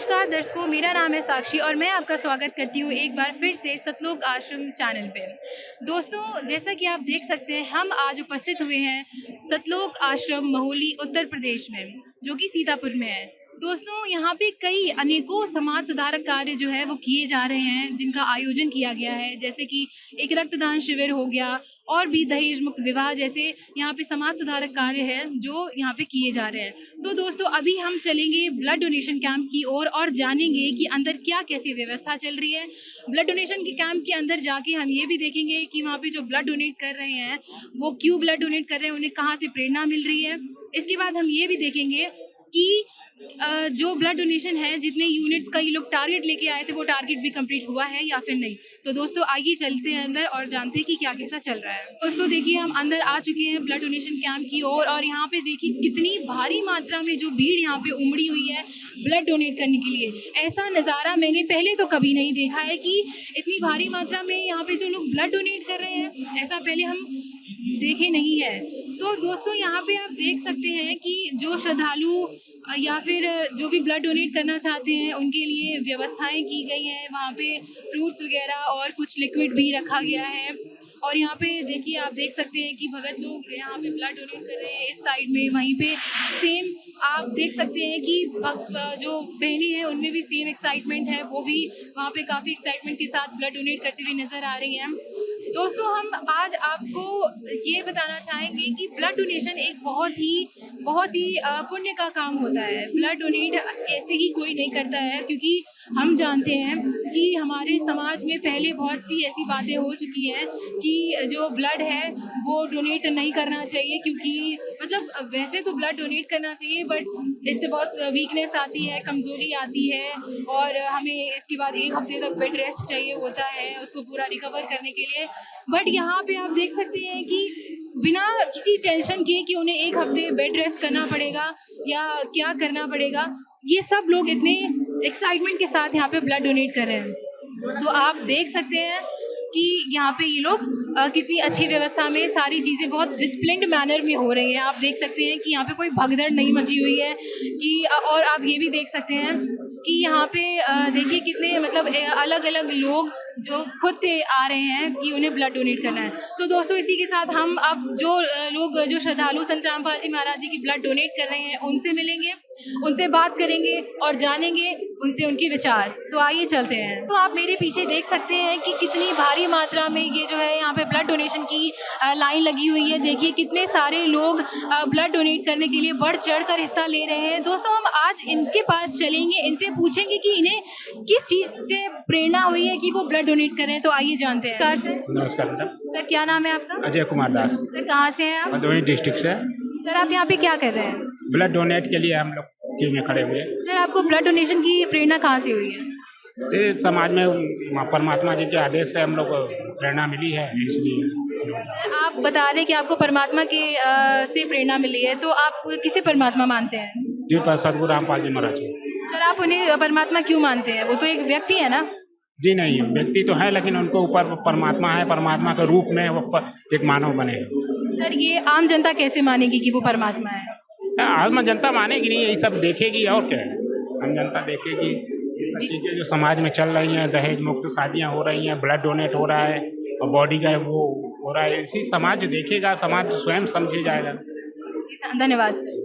नमस्कार दर्शकों, मेरा नाम है साक्षी और मैं आपका स्वागत करती हूँ एक बार फिर से सतलोक आश्रम चैनल पे। दोस्तों, जैसा कि आप देख सकते हैं, हम आज उपस्थित हुए हैं सतलोक आश्रम महोली उत्तर प्रदेश में, जो कि सीतापुर में है। दोस्तों, यहाँ पे कई अनेकों समाज सुधारक कार्य जो है वो किए जा रहे हैं, जिनका आयोजन किया गया है, जैसे कि एक रक्तदान शिविर हो गया और भी दहेज मुक्त विवाह जैसे यहाँ पे समाज सुधारक कार्य है जो यहाँ पे किए जा रहे हैं। तो दोस्तों, अभी हम चलेंगे ब्लड डोनेशन कैंप की ओर और जानेंगे कि अंदर क्या कैसी व्यवस्था चल रही है। ब्लड डोनेशन के कैंप के अंदर जाके हम ये भी देखेंगे कि वहाँ पे जो ब्लड डोनेट कर रहे हैं वो क्यों ब्लड डोनेट कर रहे हैं, उन्हें कहाँ से प्रेरणा मिल रही है। इसके बाद हम ये भी देखेंगे कि जो ब्लड डोनेशन है, जितने यूनिट्स का ये लोग टारगेट लेके आए थे, वो टारगेट भी कंप्लीट हुआ है या फिर नहीं। तो दोस्तों, आइए चलते हैं अंदर और जानते हैं कि क्या कैसा चल रहा है। दोस्तों देखिए, हम अंदर आ चुके हैं ब्लड डोनेशन कैंप की ओर और यहाँ पे देखिए कितनी भारी मात्रा में जो भीड़ यहाँ पे उमड़ी हुई है ब्लड डोनेट करने के लिए। ऐसा नज़ारा मैंने पहले तो कभी नहीं देखा है कि इतनी भारी मात्रा में यहाँ पे जो लोग ब्लड डोनेट कर रहे हैं, ऐसा पहले हम देखे नहीं है। तो दोस्तों, यहाँ पे आप देख सकते हैं कि जो श्रद्धालु या फिर जो भी ब्लड डोनेट करना चाहते हैं उनके लिए व्यवस्थाएं की गई हैं। वहाँ पे फ्रूट्स वगैरह और कुछ लिक्विड भी रखा गया है। और यहाँ पे देखिए, आप देख सकते हैं कि भगत लोग यहाँ पे ब्लड डोनेट कर रहे हैं इस साइड में। वहीं पे सेम आप देख सकते हैं कि जो बहनें हैं उनमें भी सेम एक्साइटमेंट है, वो भी वहाँ पे काफ़ी एक्साइटमेंट के साथ ब्लड डोनेट करते हुए नज़र आ रही हैं। दोस्तों, हम आज आपको ये बताना चाहेंगे कि ब्लड डोनेशन एक बहुत ही पुण्य का काम होता है। ब्लड डोनेट ऐसे ही कोई नहीं करता है, क्योंकि हम जानते हैं कि हमारे समाज में पहले बहुत सी ऐसी बातें हो चुकी हैं कि जो ब्लड है वो डोनेट नहीं करना चाहिए, क्योंकि मतलब वैसे तो ब्लड डोनेट करना चाहिए, बट इससे बहुत वीकनेस आती है, कमज़ोरी आती है और हमें इसके बाद 1 हफ्ते तक बेड रेस्ट चाहिए होता है उसको पूरा रिकवर करने के लिए। बट यहाँ पे आप देख सकते हैं कि बिना किसी टेंशन के कि उन्हें 1 हफ्ते बेड रेस्ट करना पड़ेगा या क्या करना पड़ेगा, ये सब लोग इतने एक्साइटमेंट के साथ यहाँ पे ब्लड डोनेट कर रहे हैं। तो आप देख सकते हैं कि यहाँ पे ये लोग कितनी अच्छी व्यवस्था में सारी चीज़ें बहुत डिसिप्लिन्ड मैनर में हो रही हैं। आप देख सकते हैं कि यहाँ पे कोई भगदड़ नहीं मची हुई है कि और आप ये भी देख सकते हैं कि यहाँ पे देखिए कितने मतलब अलग अलग लोग जो खुद से आ रहे हैं कि उन्हें ब्लड डोनेट करना है। तो दोस्तों, इसी के साथ हम अब जो लोग जो श्रद्धालु संत रामपाल जी महाराज जी की ब्लड डोनेट कर रहे हैं उनसे मिलेंगे, उनसे बात करेंगे और जानेंगे उनसे उनके विचार। तो आइए चलते हैं। तो आप मेरे पीछे देख सकते हैं कि कितनी भारी मात्रा में ये जो है यहाँ पे ब्लड डोनेशन की लाइन लगी हुई है। देखिए कितने सारे लोग ब्लड डोनेट करने के लिए बढ़ चढ़ कर हिस्सा ले रहे हैं। दोस्तों, हम आज इनके पास चलेंगे, इनसे पूछेंगे कि इन्हें किस चीज़ से प्रेरणा हुई है कि वो ब्लड डोनेट कर रहे हैं। तो आइए जानते हैं। सर से नमस्कार मैडम। सर, क्या नाम है आपका? अजय कुमार दास। सर, कहाँ से हैं आप? भदोही डिस्ट्रिक्ट से। सर, आप यहाँ पे क्या कर रहे हैं? ब्लड डोनेट के लिए हम लोग क्यू में खड़े हुए हैं। सर, आपको ब्लड डोनेशन की प्रेरणा कहाँ से हुई है? ये समाज में परमात्मा जी के आदेश से हम लोग को प्रेरणा मिली है, इसलिए। सर, आप बता रहे कि आपको परमात्मा के से प्रेरणा मिली है, तो आप किसे परमात्मा मानते हैं? जी, पर सदगुरु रामपाल जी महाराज जी। सर, आप उन्हें परमात्मा क्यों मानते हैं? वो तो एक व्यक्ति है ना? जी नहीं, व्यक्ति तो है, लेकिन उनको ऊपर परमात्मा है, परमात्मा के रूप में वो एक मानव बने हैं। सर, ये आम जनता कैसे मानेगी कि वो परमात्मा है? आम जनता मानेगी नहीं, यही सब देखेगी और क्या है। आम जनता देखेगी ये सब चीज़ें जो समाज में चल रही हैं, दहेज मुक्त शादियाँ हो रही हैं, ब्लड डोनेट हो रहा है और बॉडी का वो हो रहा है, इसी समाज देखेगा, समाज स्वयं समझे जाएगा। धन्यवाद सर।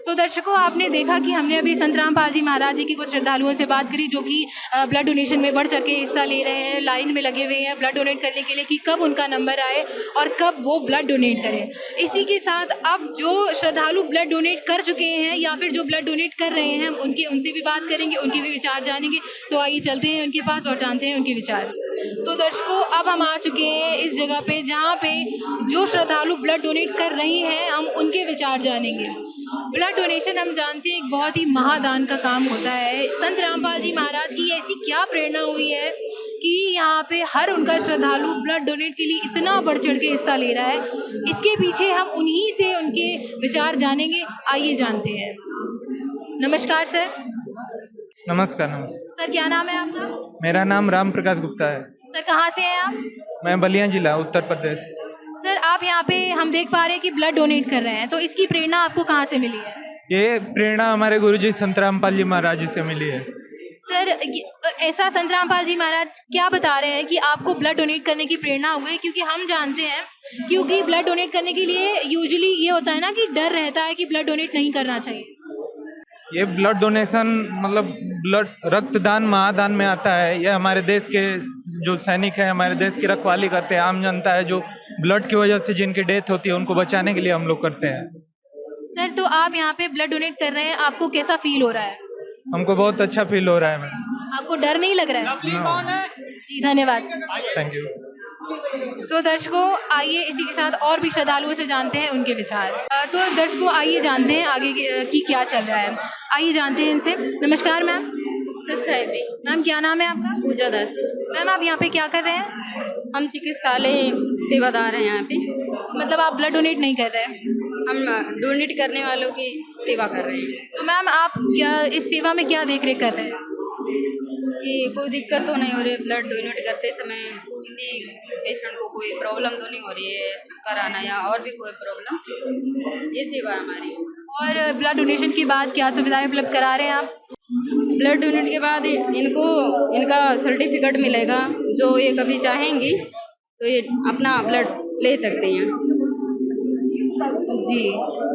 तो दर्शकों, आपने देखा कि हमने अभी संत रामपाल जी महाराज जी की कुछ श्रद्धालुओं से बात करी जो कि ब्लड डोनेशन में बढ़ चढ़ के हिस्सा ले रहे हैं, लाइन में लगे हुए हैं ब्लड डोनेट करने के लिए कि कब उनका नंबर आए और कब वो ब्लड डोनेट करें। इसी के साथ अब जो श्रद्धालु ब्लड डोनेट कर चुके हैं या फिर जो ब्लड डोनेट कर रहे हैं उनसे भी बात करेंगे, उनके भी विचार जानेंगे। तो आइए चलते हैं उनके पास और जानते हैं उनके विचार। तो दर्शकों, अब हम आ चुके हैं इस जगह पे जहाँ पे जो श्रद्धालु ब्लड डोनेट कर रही हैं, हम उनके विचार जानेंगे। ब्लड डोनेशन हम जानते हैं एक बहुत ही महादान का काम होता है। संत रामपाल जी महाराज की ऐसी क्या प्रेरणा हुई है कि यहाँ पे हर उनका श्रद्धालु ब्लड डोनेट के लिए इतना बढ़ चढ़ के हिस्सा ले रहा है? इसके पीछे हम उन्हीं से उनके विचार जानेंगे। आइए जानते हैं। नमस्कार सर। नमस्कार। सर, क्या नाम है आपका? मेरा नाम राम प्रकाश गुप्ता है। सर, कहाँ से हैं आप? मैं बलिया जिला उत्तर प्रदेश। सर, आप यहाँ पे हम देख पा रहे हैं कि ब्लड डोनेट कर रहे हैं, तो इसकी प्रेरणा आपको कहाँ से मिली है? ये प्रेरणा हमारे गुरुजी संत रामपाल जी महाराज जी से मिली है। सर ऐसा संत रामपाल जी महाराज क्या बता रहे हैं कि आपको ब्लड डोनेट करने की प्रेरणा हो गई? क्योंकि हम जानते हैं, क्योंकि ब्लड डोनेट करने के लिए यूजुअली ये होता है ना कि डर रहता है कि ब्लड डोनेट नहीं करना चाहिए। ये ब्लड डोनेशन मतलब ब्लड रक्तदान महादान में आता है। ये हमारे देश के जो सैनिक हैं, हमारे देश की रखवाली करते हैं। आम जनता है जो ब्लड की वजह से जिनकी डेथ होती है, उनको बचाने के लिए हम लोग करते हैं। सर तो आप यहाँ पे ब्लड डोनेट कर रहे हैं, आपको कैसा फील हो रहा है? हमको बहुत अच्छा फील हो रहा है मैम। आपको डर नहीं लग रहा है? जी धन्यवाद। Thank you. तो दर्शकों आइए इसी के साथ और भी श्रद्धालुओं से जानते हैं उनके विचार। तो दर्शकों आइए जानते हैं आगे की क्या चल रहा है। आइए जानते हैं इनसे। नमस्कार मैम। सत साहिब जी। मैम क्या नाम है आपका? पूजा दास। मैम आप यहाँ पे क्या कर रहे हैं? हम चिकित्सालय सेवादार हैं यहाँ पे। तो मतलब आप ब्लड डोनेट नहीं कर रहे हैं? हम डोनेट करने वालों की सेवा कर रहे हैं। तो मैम आप क्या इस सेवा में क्या देख रेख कर रहे हैं? कि कोई दिक्कत तो नहीं हो रही है, ब्लड डोनेट करते समय किसी पेशेंट को कोई प्रॉब्लम तो नहीं हो रही है, चक्कर आना या और भी कोई प्रॉब्लम, ये सेवा है हमारी। और ब्लड डोनेशन के बाद क्या सुविधाएं उपलब्ध करा रहे हैं आप? ब्लड डोनेट के बाद इनको इनका सर्टिफिकेट मिलेगा, जो ये कभी चाहेंगी तो ये अपना ब्लड ले सकते हैं। जी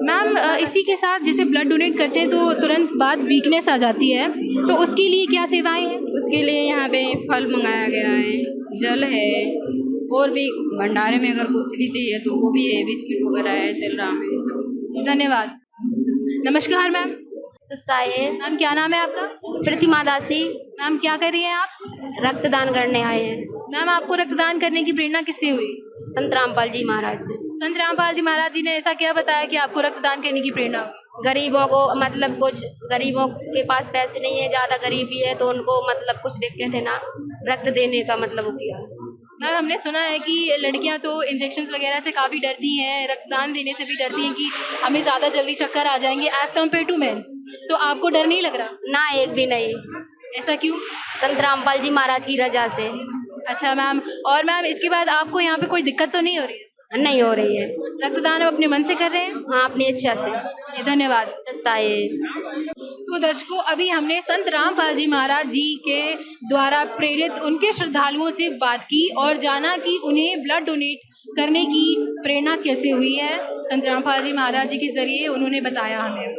मैम इसी के साथ जैसे ब्लड डोनेट करते हैं तो तुरंत बाद वीकनेस आ जाती है, तो उसके लिए क्या सेवाएं हैं? उसके लिए यहाँ पे फल मंगाया गया है, जल है, और भी भंडारे में अगर कुछ भी चाहिए तो वो भी है, बिस्किट वगैरह है, चल रहा है सब। धन्यवाद। नमस्कार मैम। सस्ताए। मैम क्या नाम है आपका? प्रतिमा दासी। मैम क्या कर रही हैं आप? रक्तदान करने आए हैं। मैम आपको रक्तदान करने की प्रेरणा किससे हुई? संत रामपाल जी महाराज से। संत रामपाल जी महाराज जी ने ऐसा क्या बताया कि आपको रक्तदान करने की प्रेरणा हुई? गरीबों को मतलब कुछ गरीबों के पास पैसे नहीं है, ज़्यादा गरीबी है, तो उनको मतलब कुछ दिक्कत है ना, रक्त देने का मतलब वो किया। मैम हमने सुना है कि लड़कियां तो इंजेक्शंस वगैरह से काफ़ी डरती हैं, रक्तदान देने से भी डरती हैं कि हमें ज़्यादा जल्दी चक्कर आ जाएंगे एज़ कम्पेयर टू मेंस, तो आपको डर नहीं लग रहा? ना एक भी नहीं। ऐसा क्यों? संत रामपाल जी महाराज की रजा से। अच्छा मैम, और मैम इसके बाद आपको यहाँ पे कोई दिक्कत तो नहीं हो रही है? नहीं हो रही है। रक्तदान आप अपने मन से कर रहे हैं? हाँ, अपनी इच्छा से। धन्यवाद। सस्ताए। तो दर्शकों अभी हमने संत रामपाल जी महाराज जी के द्वारा प्रेरित उनके श्रद्धालुओं से बात की और जाना कि उन्हें ब्लड डोनेट करने की प्रेरणा कैसे हुई है। संत रामपाल जी महाराज जी के जरिए उन्होंने बताया हमें।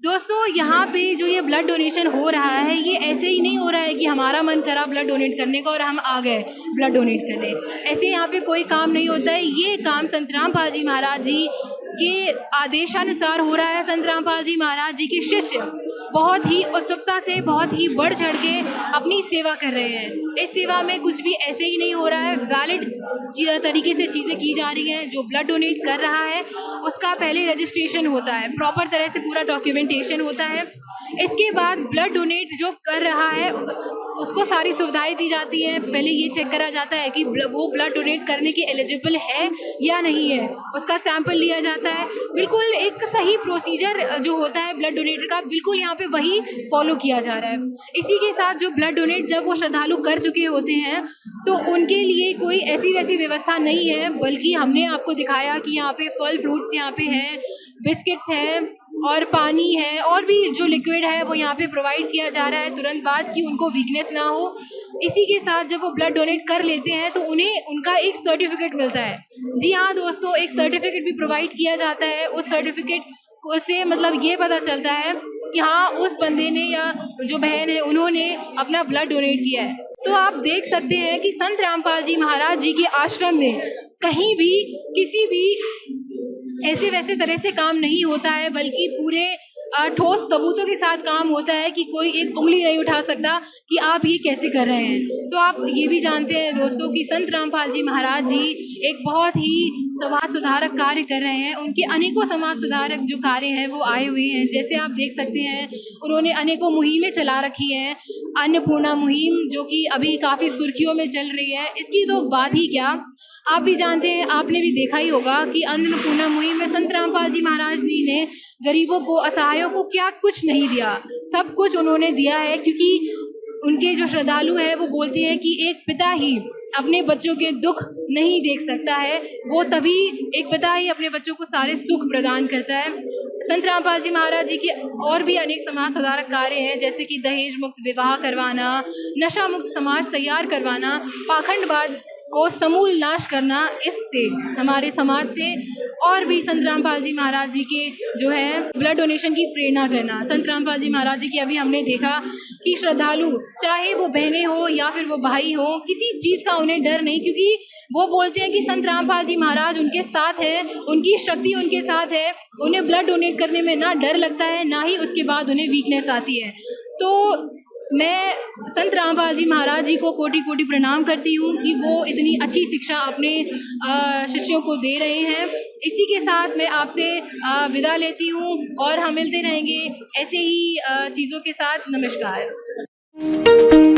दोस्तों यहाँ पे जो ये ब्लड डोनेशन हो रहा है, ये ऐसे ही नहीं हो रहा है कि हमारा मन करा ब्लड डोनेट करने का और हम आ गए ब्लड डोनेट करने। ऐसे यहाँ पे कोई काम नहीं होता है। ये काम संत रामपाल जी महाराज जी के आदेशानुसार हो रहा है। संत रामपाल जी महाराज जी के शिष्य बहुत ही उत्सुकता से, बहुत ही बढ़ चढ़ के अपनी सेवा कर रहे हैं। इस सेवा में कुछ भी ऐसे ही नहीं हो रहा है, वैलिड तरीके से चीज़ें की जा रही हैं। जो ब्लड डोनेट कर रहा है उसका पहले रजिस्ट्रेशन होता है, प्रॉपर तरह से पूरा डॉक्यूमेंटेशन होता है। इसके बाद ब्लड डोनेट जो कर रहा है उसको सारी सुविधाएं दी जाती है। पहले ये चेक करा जाता है कि वो ब्लड डोनेट करने के एलिजिबल है या नहीं है, उसका सैंपल लिया जाता है। बिल्कुल एक सही प्रोसीजर जो होता है ब्लड डोनेट का, बिल्कुल यहाँ पे वही फॉलो किया जा रहा है। इसी के साथ जो ब्लड डोनेट जब वो श्रद्धालु कर चुके होते हैं तो उनके लिए कोई ऐसी वैसी व्यवस्था नहीं है, बल्कि हमने आपको दिखाया कि यहाँ पे फल फ्रूट्स यहाँ पे हैं, बिस्किट्स हैं और पानी है और भी जो लिक्विड है वो यहाँ पे प्रोवाइड किया जा रहा है तुरंत बाद, कि उनको वीकनेस ना हो। इसी के साथ जब वो ब्लड डोनेट कर लेते हैं तो उन्हें उनका एक सर्टिफिकेट मिलता है। जी हाँ दोस्तों, एक सर्टिफिकेट भी प्रोवाइड किया जाता है। उस सर्टिफिकेट से मतलब ये पता चलता है कि हाँ उस बंदे ने या जो बहन है उन्होंने अपना ब्लड डोनेट किया है। तो आप देख सकते हैं कि संत रामपाल जी महाराज जी के आश्रम में कहीं भी किसी भी ऐसे वैसे तरह से काम नहीं होता है, बल्कि पूरे ठोस सबूतों के साथ काम होता है कि कोई एक उंगली नहीं उठा सकता कि आप ये कैसे कर रहे हैं। तो आप ये भी जानते हैं दोस्तों कि संत रामपाल जी महाराज जी एक बहुत ही समाज सुधारक कार्य कर रहे हैं। उनके अनेकों समाज सुधारक जो कार्य हैं वो आए हुए हैं। जैसे आप देख सकते हैं उन्होंने अनेकों मुहिमें चला रखी हैं। अन्नपूर्णा मुहिम जो कि अभी काफ़ी सुर्खियों में चल रही है, इसकी तो बात ही क्या, आप भी जानते हैं, आपने भी देखा ही होगा कि अन्नपूर्णा मुहिम में संत रामपाल जी महाराज जी ने गरीबों को, असहायों को क्या कुछ नहीं दिया, सब कुछ उन्होंने दिया है। क्योंकि उनके जो श्रद्धालु हैं वो बोलते हैं कि एक पिता ही अपने बच्चों के दुख नहीं देख सकता है, वो तभी एक पिता ही अपने बच्चों को सारे सुख प्रदान करता है। संत रामपाल जी महाराज जी के और भी अनेक समाज सुधारक कार्य हैं, जैसे कि दहेज मुक्त विवाह करवाना, नशा मुक्त समाज तैयार करवाना, पाखंडवाद को समूल नाश करना, इससे हमारे समाज से और भी संत रामपाल जी महाराज जी के जो है ब्लड डोनेशन की प्रेरणा करना। संत रामपाल जी महाराज जी की अभी हमने देखा कि श्रद्धालु, चाहे वो बहनें हो या फिर वो भाई हो, किसी चीज़ का उन्हें डर नहीं, क्योंकि वो बोलते हैं कि संत रामपाल जी महाराज उनके साथ है, उनकी शक्ति उनके साथ है, उन्हें ब्लड डोनेट करने में ना डर लगता है, ना ही उसके बाद उन्हें वीकनेस आती है। तो मैं संत रामपाल जी महाराज जी को कोटि कोटि प्रणाम करती हूँ कि वो इतनी अच्छी शिक्षा अपने शिष्यों को दे रहे हैं। इसी के साथ मैं आपसे विदा लेती हूँ और हम मिलते रहेंगे ऐसे ही चीज़ों के साथ। नमस्कार।